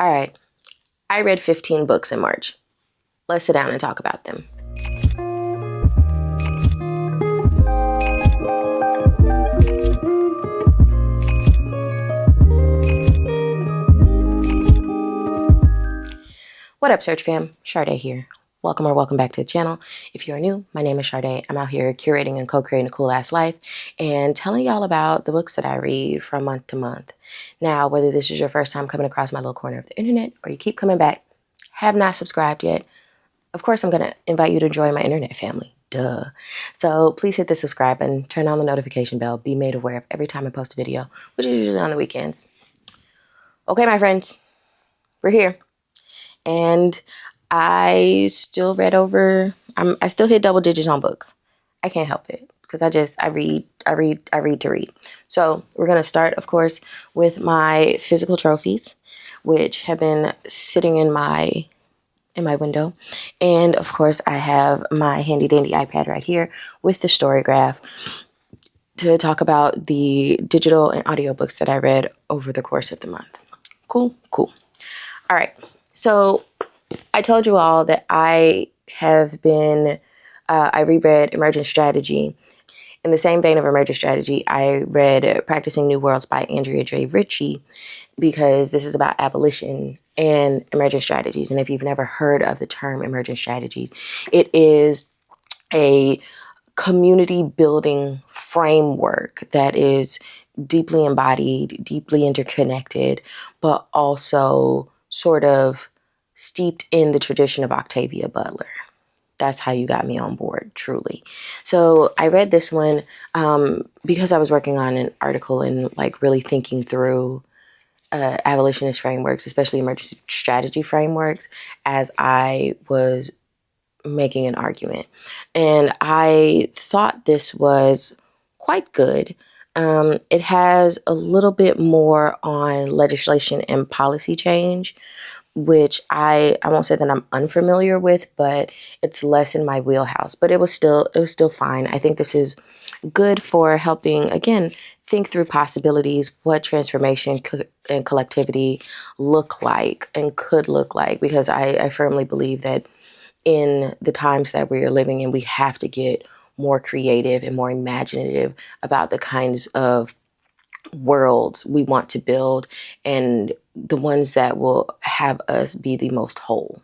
All right, I read 15 books in March. Let's sit down and talk about them. What up, Search fam? Sade here. Welcome back to the channel. If you're new, my name is Sade. I'm out here curating and co-creating a cool ass life and telling y'all about the books that I read from month to month. Now, whether this is your first time coming across my little corner of the internet or you keep coming back, have not subscribed yet, of course I'm going to invite you to join my internet family. Duh. So please hit the subscribe button, turn on the notification bell, be made aware of every time I post a video, which is usually on the weekends. Okay, my friends, we're here. And I still read I still hit double digits on books. I can't help it because I read to read. So we're going to start, of course, with my physical trophies, which have been sitting in my window. And of course, I have my handy dandy iPad right here with the story graph to talk about the digital and audiobooks that I read over the course of the month. Cool. All right. So I told you all that I have been, I reread Emergent Strategy. In the same vein of Emergent Strategy, I read Practicing New Worlds by Andrea J. Ritchie because this is about abolition and emergent strategies. And if you've never heard of the term emergent strategies, it is a community building framework that is deeply embodied, deeply interconnected, but also sort of steeped in the tradition of Octavia Butler. That's how you got me on board, truly. So I read this one because I was working on an article and like really thinking through abolitionist frameworks, especially emergency strategy frameworks, as I was making an argument. And I thought this was quite good. It has a little bit more on legislation and policy change, which I won't say that I'm unfamiliar with, but it's less in my wheelhouse. But it was still fine. I think this is good for helping, again, think through possibilities, what transformation and collectivity look like and could look like, because I firmly believe that in the times that we're living in, we have to get more creative and more imaginative about the kinds of worlds we want to build and the ones that will have us be the most whole.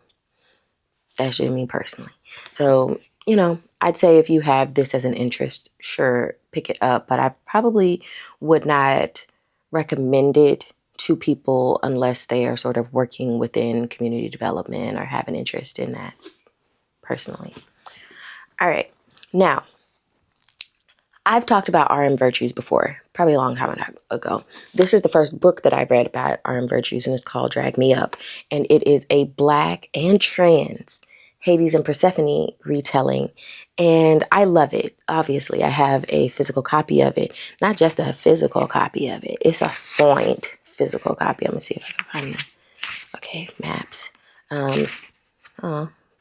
That's just me personally. So, I'd say if you have this as an interest, sure, pick it up. But I probably would not recommend it to people unless they are sort of working within community development or have an interest in that personally. All right. Now, I've talked about R.M Virtues before, probably a long time ago. This is the first book that I read about R.M Virtues, and it's called Drag Me Up. And it is a Black and trans Hades and Persephone retelling. And I love it. Obviously, I have a physical copy of it. Not just a physical copy of it. It's a signed physical copy. I'm going to see if I can find that. Okay, maps.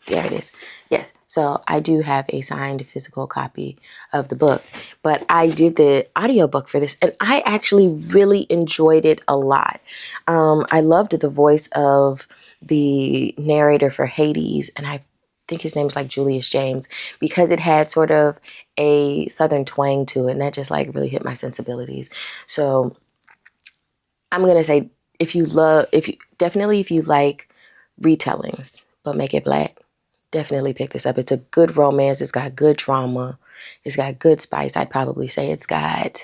There it is. Yes. So I do have a signed physical copy of the book, but I did the audiobook for this and I actually really enjoyed it a lot. I loved the voice of the narrator for Hades, and I think his name is like Julius James, because it had sort of a Southern twang to it, and that just like really hit my sensibilities. So I'm going to say if you like retellings, but make it Black, definitely pick this up. It's a good romance. It's got good drama. It's got good spice. I'd probably say it's got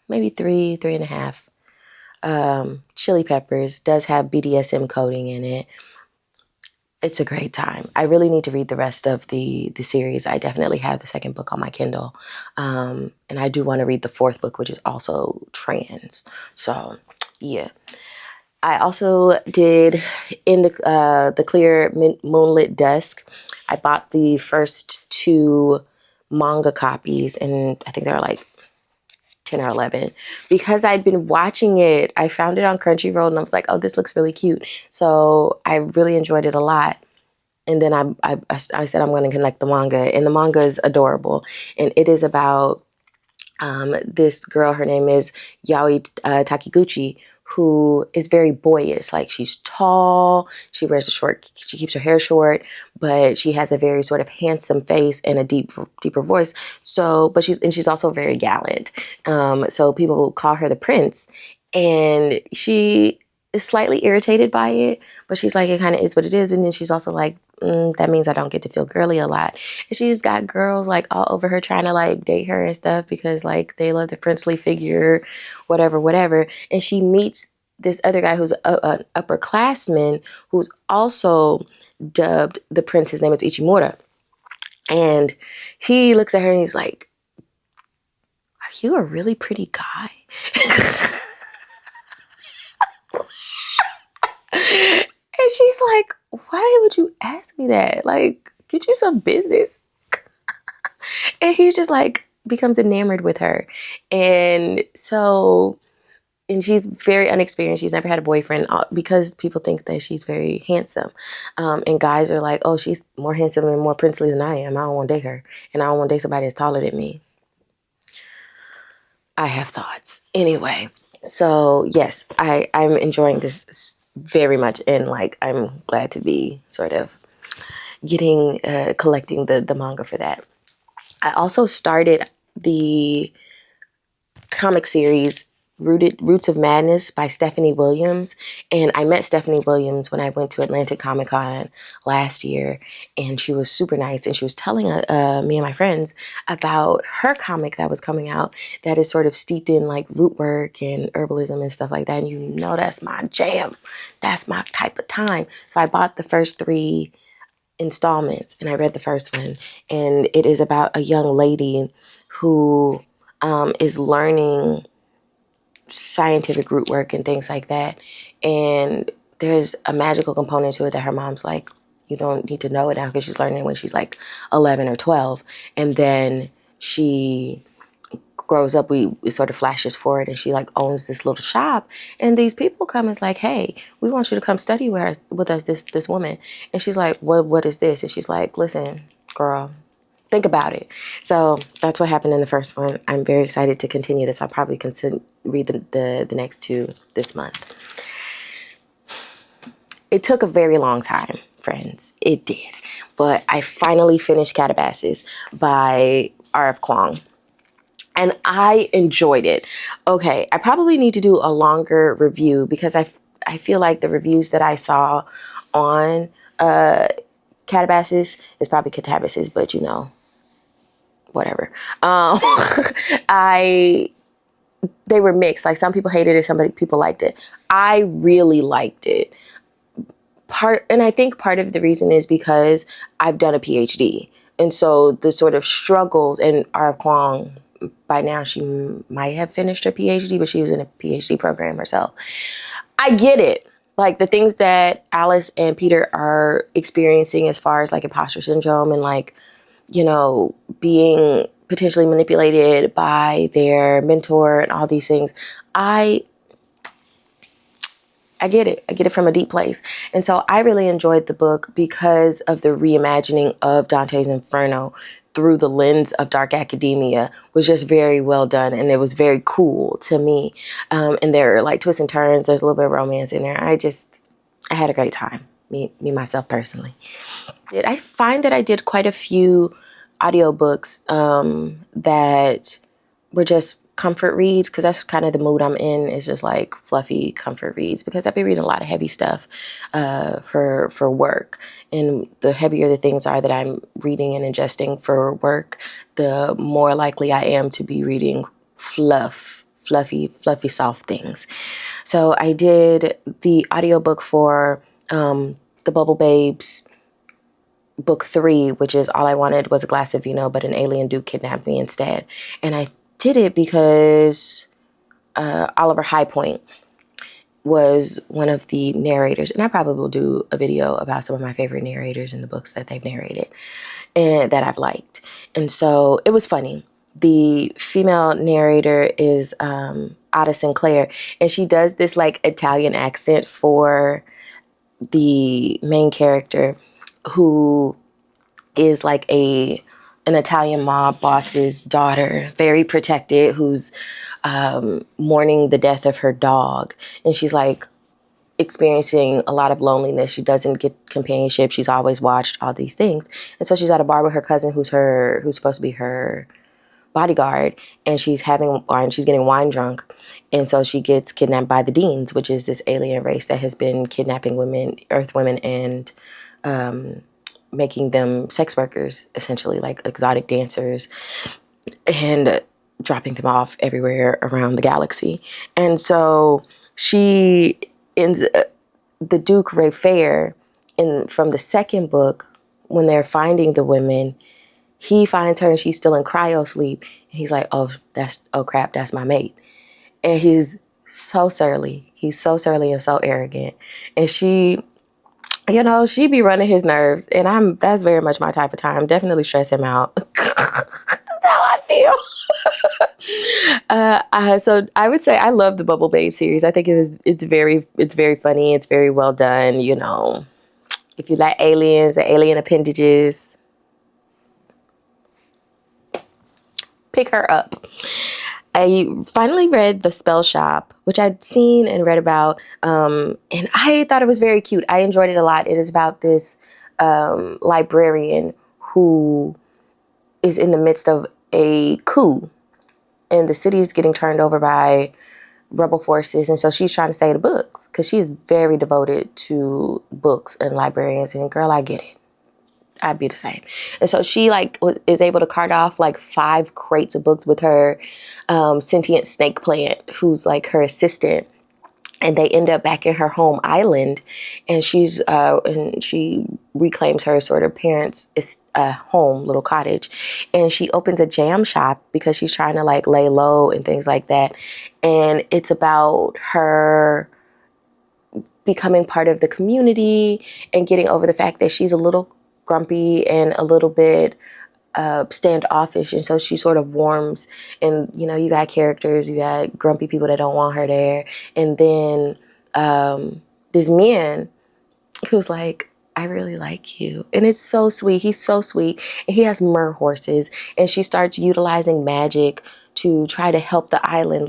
maybe 3.5 chili peppers. Does have BDSM coding in it. It's a great time. I really need to read the rest of the series. I definitely have the second book on my Kindle. And I do want to read the fourth book, which is also trans. So, yeah. I also did in the clear Moonlit Dusk. I bought the first 2 manga copies, and I think they were like 10 or 11 because I'd been watching it. I found it on Crunchyroll and I was like, oh, this looks really cute. So I really enjoyed it a lot. And then I said I'm going to collect the manga, and the manga is adorable. And it is about this girl. Her name is Yaoi Takiguchi, who is very boyish. Like, she's tall, she keeps her hair short, but she has a very sort of handsome face and a deeper voice. So, but she's also very gallant. So people call her the Prince, and she is slightly irritated by it, but she's like, it kind of is what it is. And then she's also like, that means I don't get to feel girly a lot. And she's got girls like all over her trying to like date her and stuff because like they love the princely figure, whatever. And she meets this other guy who's an upperclassman who's also dubbed the prince. His name is Ichimura. And he looks at her and he's like, are you a really pretty guy? And she's like, why would you ask me that? Like, get you some business. And he's just like, becomes enamored with her. And she's very unexperienced. She's never had a boyfriend because people think that she's very handsome. And guys are like, oh, she's more handsome and more princely than I am. I don't want to date her. And I don't want to date somebody that's taller than me. I have thoughts. Anyway, so yes, I'm enjoying this very much, and like I'm glad to be sort of collecting the manga for that. I also started the comic series Roots of Madness by Stephanie Williams. And I met Stephanie Williams when I went to Atlantic Comic Con last year, and she was super nice. And she was telling me and my friends about her comic that was coming out that is sort of steeped in like root work and herbalism and stuff like that. And you know, that's my jam. That's my type of time. So I bought the first 3 installments and I read the first one. And it is about a young lady who is learning scientific root work and things like that. And there's a magical component to it that her mom's like, you don't need to know it now, because she's learning when she's like 11 or 12. And then she grows up, we sort of flashes forward, and she like owns this little shop. And these people come and it's like, hey, we want you to come study with us, this woman. And she's like, what is this? And she's like, listen, girl, think about it. So that's what happened in the first one. I'm very excited to continue this. I'll probably read the next 2 this month. It took a very long time, friends. It did. But I finally finished Katabasis by R.F. Huang. And I enjoyed it. Okay, I probably need to do a longer review because I feel like the reviews that I saw on Katabasis is probably Katabasis, but you know, whatever. They were mixed. Like, some people hated it, some people liked it. I really liked it. And I think part of the reason is because I've done a PhD. And so the sort of struggles, and R. Kwong, by now she might have finished her PhD, but she was in a PhD program herself. I get it. Like, the things that Alice and Peter are experiencing as far as like imposter syndrome and like, you know, being potentially manipulated by their mentor and all these things. I get it. I get it from a deep place. And so I really enjoyed the book because of the reimagining of Dante's Inferno through the lens of dark academia was just very well done. And it was very cool to me. And there are like twists and turns. There's a little bit of romance in there. I had a great time. Me myself personally. I find that I did quite a few audiobooks that were just comfort reads, because that's kind of the mood I'm in, is just like fluffy comfort reads, because I've been reading a lot of heavy stuff for work. And the heavier the things are that I'm reading and ingesting for work, the more likely I am to be reading fluffy, soft things. So I did the audiobook for The Bubble Babes book 3, which is All I Wanted Was a Glass of Vino, but an alien dude kidnapped me instead. And I did it because Oliver Highpoint was one of the narrators. And I probably will do a video about some of my favorite narrators in the books that they've narrated and that I've liked. And so it was funny. The female narrator is Ada Sinclair, and she does this like Italian accent for the main character, who is like a an Italian mob boss's daughter, very protected, who's mourning the death of her dog. And she's like experiencing a lot of loneliness. She doesn't get companionship. She's always watched, all these things. And so she's at a bar with her cousin who's supposed to be her bodyguard, and she's getting wine drunk. And so she gets kidnapped by the Deans, which is this alien race that has been kidnapping women, Earth women, and making them sex workers, essentially, like exotic dancers, and dropping them off everywhere around the galaxy. And so she ends the Duke Ray Fair from the second book, when they're finding the women, he finds her and she's still in cryo sleep. And he's like, oh crap, that's my mate. And he's so surly. He's so surly and so arrogant. And she be running his nerves. And that's very much my type of time. Definitely stress him out. That's how I feel. So I would say I love the Bubble Babe series. I think it's very funny. It's very well done. If you like aliens and alien appendages, pick her up. I finally read The Spell Shop, which I'd seen and read about, and I thought it was very cute. I enjoyed it a lot. It is about this librarian who is in the midst of a coup, and the city is getting turned over by rebel forces, and so she's trying to save the books because she is very devoted to books and librarians. And girl, I get it. I'd be the same. And so she is able to cart off 5 crates of books with her sentient snake plant, who's like her assistant. And they end up back in her home island, and she reclaims her sort of parents' home, little cottage, and she opens a jam shop because she's trying to lay low and things like that. And it's about her becoming part of the community and getting over the fact that she's a little grumpy and a little bit standoffish, and so she sort of warms. And you got characters, you got grumpy people that don't want her there, and then this man who's like, I really like you, and it's so sweet. He's so sweet, and he has mer horses, and she starts utilizing magic to try to help the island,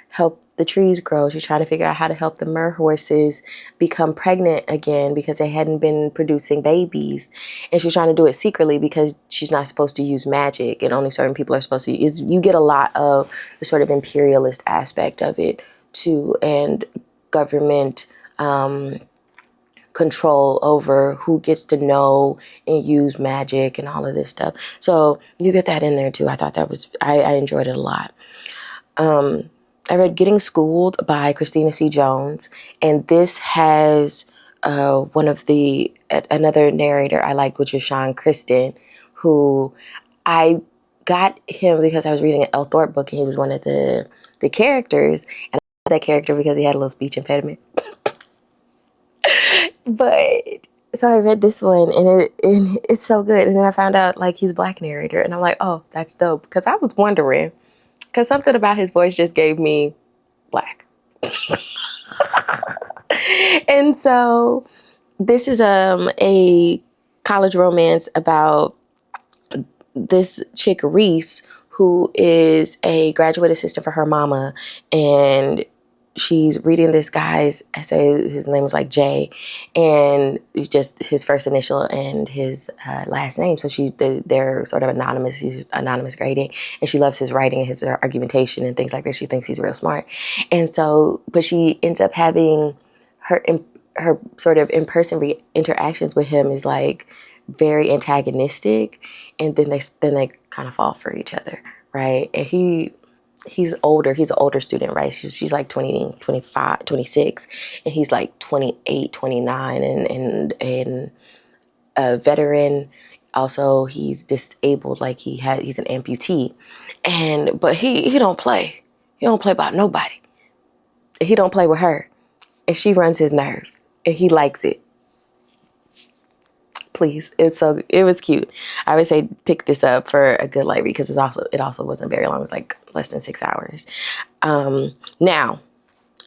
help the trees grow. She's trying to figure out how to help the mer horses become pregnant again because they hadn't been producing babies. And she's trying to do it secretly because she's not supposed to use magic, and only certain people are supposed to use. You get a lot of the sort of imperialist aspect of it too, and government control over who gets to know and use magic and all of this stuff. So you get that in there too. I thought I enjoyed it a lot. I read Getting Schooled by Christina C. Jones, and this has another narrator I liked, which is Sean Kristen, who I got him because I was reading an L. Thorpe book, and he was one of the characters, and I got that character because he had a little speech impediment. But so I read this one, and it's so good, and then I found out he's a Black narrator, and I'm like, oh, that's dope, because I was wondering. Because something about his voice just gave me Black. And so this is a college romance about this chick, Reese, who is a graduate assistant for her mama. And she's reading this guy's essay. His name is Jay, and it's just his first initial and his last name. So they're sort of anonymous. He's anonymous grading, and she loves his writing and his argumentation and things like that. She thinks he's real smart, and so, but she ends up having her sort of in-person interactions with him is very antagonistic, and then they kind of fall for each other, right? And he's older. He's an older student, right? She's 20, 25, 26, and he's 28, 29, and a veteran. Also, he's disabled. He's an amputee, but he don't play. He don't play about nobody. He don't play with her, and she runs his nerves, and he likes it. Please, it was cute. I would say pick this up for a good light read, because it also wasn't very long. It was less than 6 hours. Now,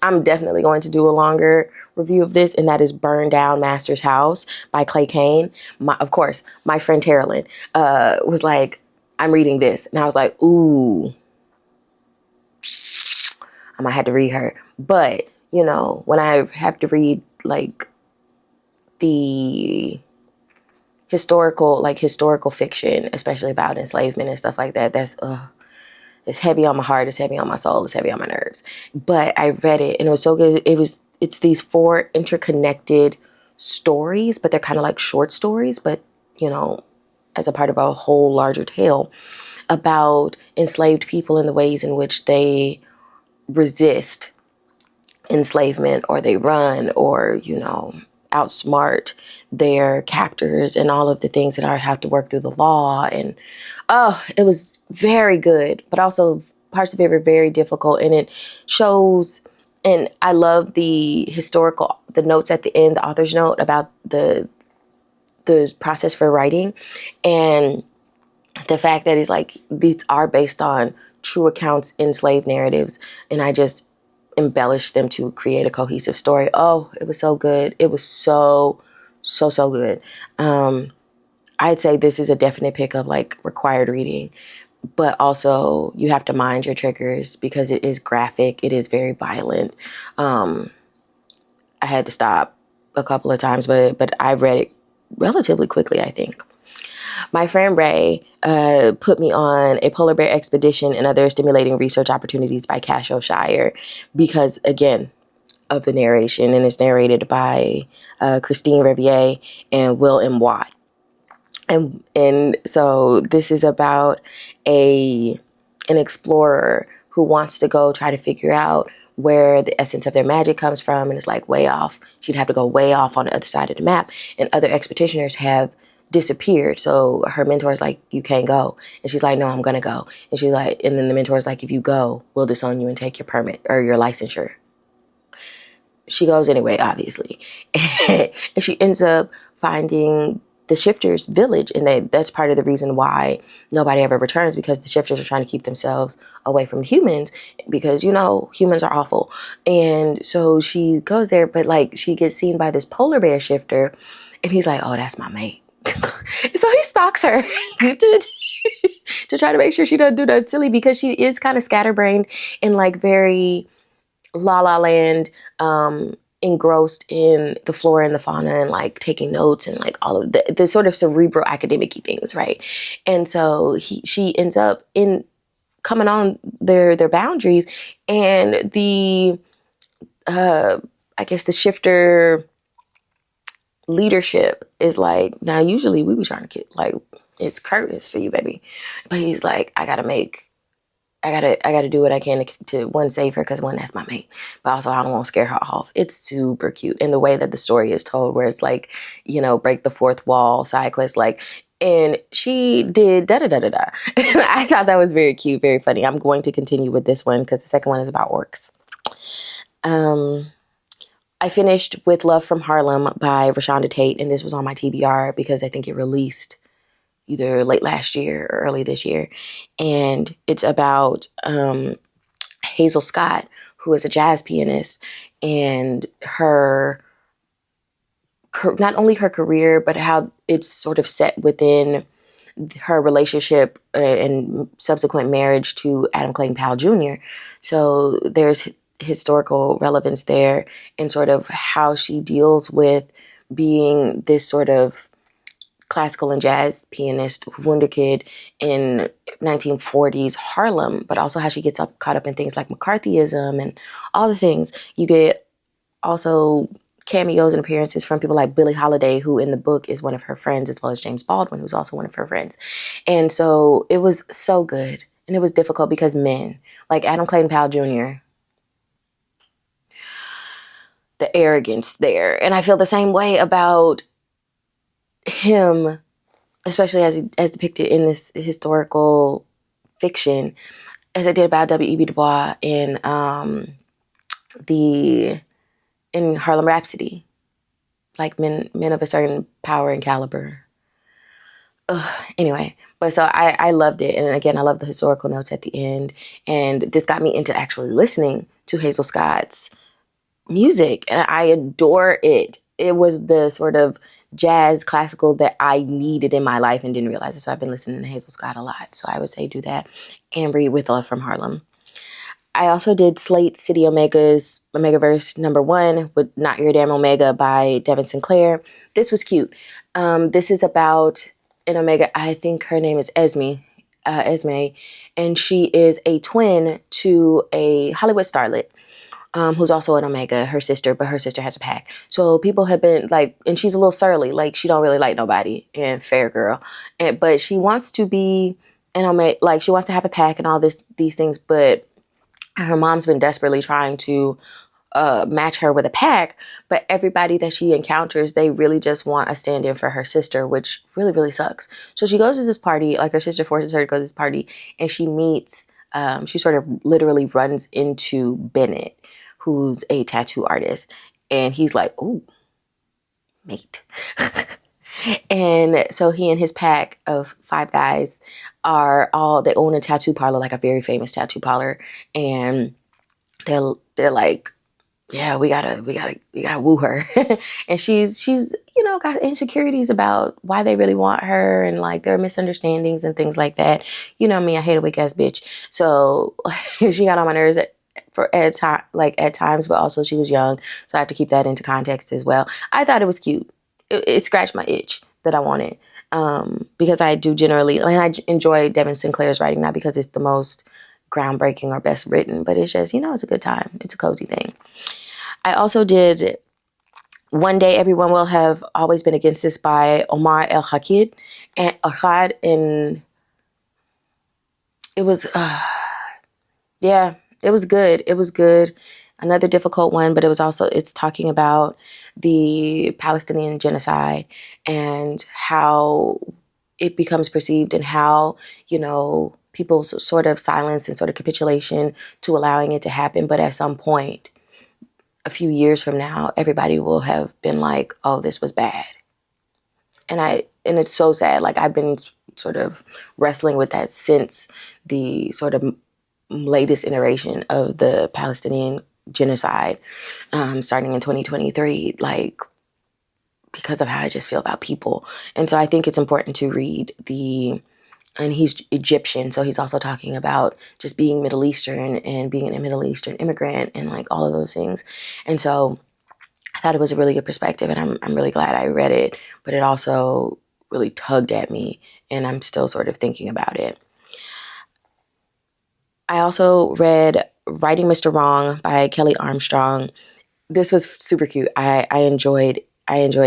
I'm definitely going to do a longer review of this, and that is Burn Down Master's House by Clay Kane. Of course, my friend Terilyn was like, I'm reading this. And I was like, ooh, I might have to read her. But, you know, when I have to read like the historical fiction, especially about enslavement and stuff like that, that's it's heavy on my heart, it's heavy on my soul, it's heavy on my nerves. But I read it and it was so good. It's these 4 interconnected stories, but they're kind of like short stories, but you know, as a part of a whole larger tale about enslaved people and the ways in which they resist enslavement, or they run, or, you know, outsmart their captors and all of the things that have to work through the law. And it was very good, but also parts of it were very difficult. And it shows, and I love the notes at the end, the author's note about the process for writing, and the fact that it's like these are based on true accounts in slave narratives, and I just embellished them to create a cohesive story. Oh, it was so good. It was so good. I'd say this is a definite pick of like required reading, but also you have to mind your triggers because it is graphic. It is very violent. I had to stop a couple of times, but I read it relatively quickly, I think. My friend Ray put me on A Polar Bear Expedition and Other Stimulating Research Opportunities by Cash O'Shire because, again, of the narration, and it's narrated by Christine Revier and Will M. Watt. And so this is about an explorer who wants to go try to figure out where the essence of their magic comes from, and it's like way off. She'd have to go way off on the other side of the map, and other expeditioners have disappeared. So her mentor's like, you can't go. And she's like, no, I'm gonna go. And she's like, and then the mentor's like, if you go, we'll disown you and take your permit or your licensure. She goes anyway, obviously. And she ends up finding the shifters' village, and that's part of the reason why nobody ever returns, because the shifters are trying to keep themselves away from humans, because, you know, humans are awful. And so she goes there, but like she gets seen by this polar bear shifter, and he's like, oh, that's my mate. So he stalks her to try to make sure she doesn't do that silly, because she is kind of scatterbrained and like very La La Land, engrossed in the flora and the fauna and like taking notes and like all of the sort of cerebral academic-y things, right? And so she ends up in coming on their boundaries, and the I guess the shifter leadership is like, now usually we be trying to get like, it's Curtis for you, baby, but he's like, I gotta do what I can to one, save her, because one, that's my mate, but also I don't want to scare her off. It's super cute. And the way that the story is told, where it's like, you know, break the fourth wall, side quest, like, and she did da-da-da-da-da. And I thought that was very cute, very funny. I'm going to continue with this one because the second one is about orcs. I finished with Love from Harlem by ReShonda Tate, and this was on my TBR because I think it released either late last year or early this year. And it's about Hazel Scott, who is a jazz pianist, and her not only her career, but how it's sort of set within her relationship and subsequent marriage to Adam Clayton Powell Jr. So there's historical relevance there, and sort of how she deals with being this sort of classical and jazz pianist, wunderkid in 1940s Harlem, but also how she gets caught up in things like McCarthyism and all the things. You get also cameos and appearances from people like Billie Holiday, who in the book is one of her friends, as well as James Baldwin, who's also one of her friends. And so it was so good. And it was difficult because men, like Adam Clayton Powell Jr., the arrogance there. And I feel the same way about him, especially as depicted in this historical fiction, as I did about W.E.B. Du Bois in Harlem Rhapsody, like men of a certain power and caliber. Anyway, but so I loved it, and again, I love the historical notes at the end, and this got me into actually listening to Hazel Scott's music, and I adore it. it was the sort of jazz classical that I needed in my life and didn't realize it. So I've been listening to Hazel Scott a lot. So I would say do that and read With Love from Harlem. I also did Slate City Omega's Omegaverse #1 with Not Your Damn Omega by Devyn Sinclair. This was cute. This is about an Omega. I think her name is Esme, and she is a twin to a Hollywood starlet. Who's also an Omega, her sister, but her sister has a pack. So people have been like, and she's a little surly, like she don't really like nobody, and fair girl, but she wants to be an Omega, like she wants to have a pack and all these things, but her mom's been desperately trying to match her with a pack, but everybody that she encounters, they really just want a stand-in for her sister, which really, really sucks. So she goes to this party, like her sister forces her to go to this party, and she meets, she sort of literally runs into Bennett, who's a tattoo artist. And he's like, ooh, mate. And so he and his pack of 5 guys they own a tattoo parlor, like a very famous tattoo parlor. And they're like, yeah, we gotta woo her. And she's, got insecurities about why they really want her, and like there are misunderstandings and things like that. You know me, I hate a weak ass bitch. So she got on my nerves at times, but also she was young. So I have to keep that into context as well. I thought it was cute. It scratched my itch that I wanted. Because I do generally, and I enjoy Devyn Sinclair's writing, not because it's the most groundbreaking or best written, but it's just, it's a good time. It's a cozy thing. I also did One Day Everyone Will Have Always Been Against This by Omar El Akkad, and it was, it was good. It was good. Another difficult one, but it's talking about the Palestinian genocide and how it becomes perceived, and how, people's sort of silence and sort of capitulation to allowing it to happen. But at some point, a few years from now, everybody will have been like, oh, this was bad. And it's so sad. Like, I've been sort of wrestling with that since the sort of latest iteration of the Palestinian genocide, starting in 2023, like, because of how I just feel about people. And so I think it's important to read and he's Egyptian, so he's also talking about just being Middle Eastern and being a Middle Eastern immigrant and like all of those things. And so I thought it was a really good perspective, and I'm really glad I read it, but it also really tugged at me, and I'm still sort of thinking about it. I also read Writing Mr. Wrong by Kelley Armstrong. This was super cute. I enjoyed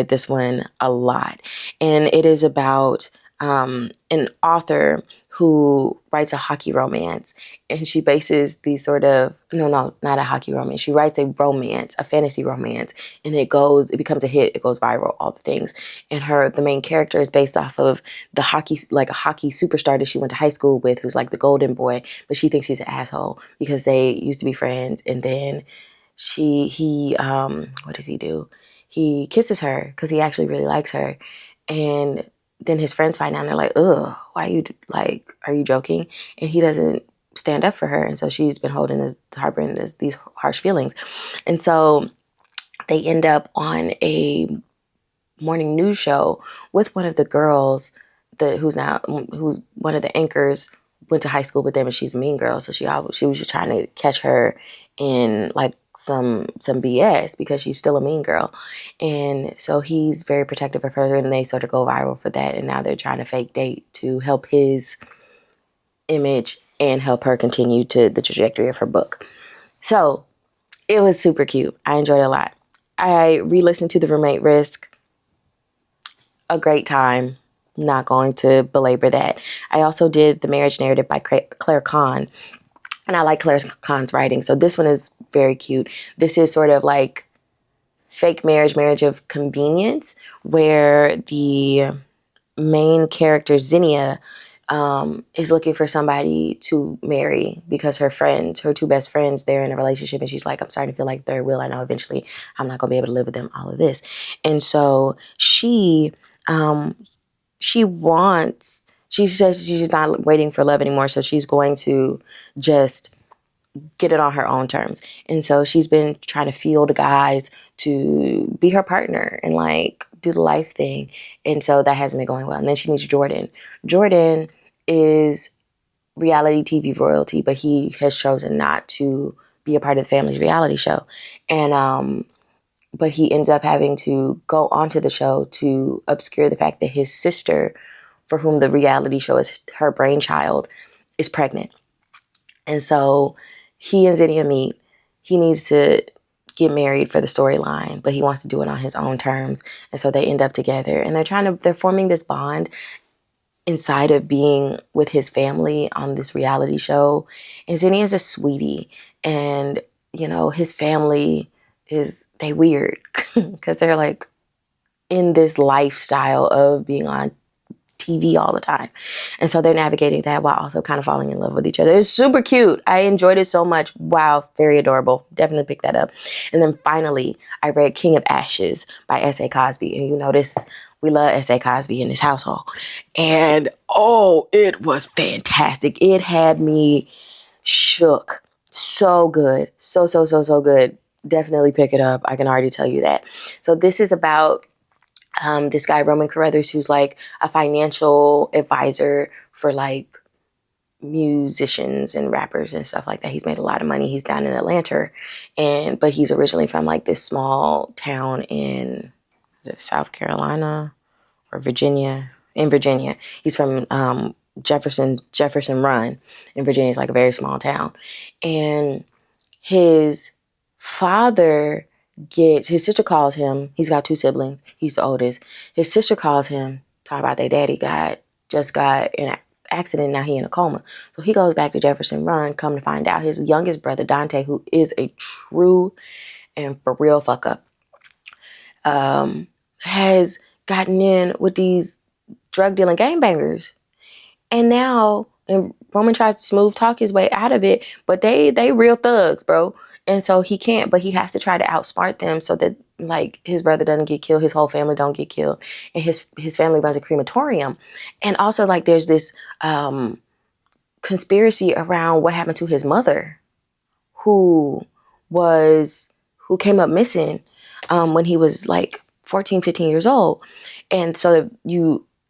this one a lot. And it is about an author who writes a hockey romance, and she bases these sort of, no, not a hockey romance. She writes a romance, a fantasy romance, and it becomes a hit. It goes viral, all the things. And the main character is based off of a hockey superstar that she went to high school with, who's like the golden boy, but she thinks he's an asshole because they used to be friends. And then what does he do? He kisses her because he actually really likes her. And then his friends find out and they're like, ugh, are you joking? And he doesn't stand up for her. And so she's been harboring these harsh feelings. And so they end up on a morning news show with one of the girls who's one of the anchors, went to high school with them, and she's a mean girl. So she was just trying to catch her in like some BS because she's still a mean girl. And so he's very protective of her, and they sort of go viral for that. And now they're trying to fake date to help his image and help her continue to the trajectory of her book. So it was super cute. I enjoyed it a lot. I re-listened to the Roommate Risk. A great time. Not going to belabor that. I also did The Marriage Narrative by Claire Kann. And I like Claire Kann's writing. So this one is very cute. This is sort of like fake marriage of convenience, where the main character, Zinnia, is looking for somebody to marry because her 2 best friends, they're in a relationship, and she's like, I'm starting to feel like third wheel. I know eventually I'm not going to be able to live with them, all of this. And so she says she's not waiting for love anymore. So she's going to just get it on her own terms. And so she's been trying to field guys to be her partner and like do the life thing. And so that hasn't been going well. And then she meets Jordan. Jordan is reality TV royalty, but he has chosen not to be a part of the family's reality show. And but he ends up having to go onto the show to obscure the fact that his sister, for whom the reality show is her brainchild, is pregnant. And so he and Zinnia meet. He needs to get married for the storyline, but he wants to do it on his own terms. And so they end up together, and they're forming this bond inside of being with his family on this reality show. And Zinnia's a sweetie, and you know, his family they weird because they're like in this lifestyle of being on TV all the time. And so they're navigating that while also kind of falling in love with each other. It's super cute. I enjoyed it so much. Wow, very adorable. Definitely pick that up. And then finally, I read King of Ashes by S.A. Cosby. And you notice we love S.A. Cosby in this household. And oh, it was fantastic. It had me shook. So good. So good. Definitely pick it up. I can already tell you that. So this is about this guy, Roman Carruthers, who's like a financial advisor for like musicians and rappers and stuff like that. He's made a lot of money. He's down in Atlanta, but he's originally from like this small town in South Carolina or Virginia. In Virginia, he's from Jefferson Run in Virginia. It's like a very small town, and his father his sister calls him. He's got 2 siblings. He's the oldest. His sister calls him, talking about their daddy just got in an accident. Now he in a coma. So he goes back to Jefferson Run, come to find out his youngest brother, Dante, who is a true and for real fuck up, has gotten in with these drug dealing gangbangers. And now, and Roman tries to smooth talk his way out of it, but they real thugs, bro. And so he can't, but he has to try to outsmart them so that like his brother doesn't get killed, his whole family don't get killed, and his family runs a crematorium. And also like there's this conspiracy around what happened to his mother, who came up missing when he was like 14, 15 years old. And so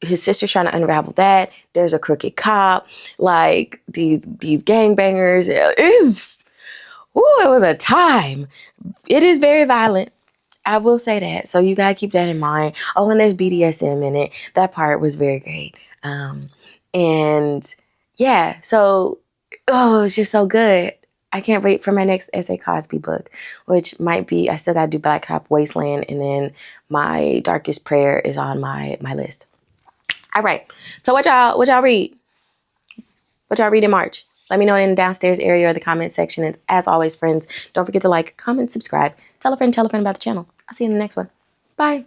his sister's trying to unravel that. There's a crooked cop, like these gangbangers. It was a time. It is very violent. I will say that. So you gotta keep that in mind. Oh, and there's BDSM in it. That part was very great. And yeah, so it's just so good. I can't wait for my next S.A. Cosby book, which might be, I still gotta do Black Cop Wasteland, and then My Darkest Prayer is on my list. All right. So what y'all read? What y'all read in March? Let me know in the downstairs area or the comment section. And as always, friends, don't forget to like, comment, subscribe, tell a friend about the channel. I'll see you in the next one. Bye.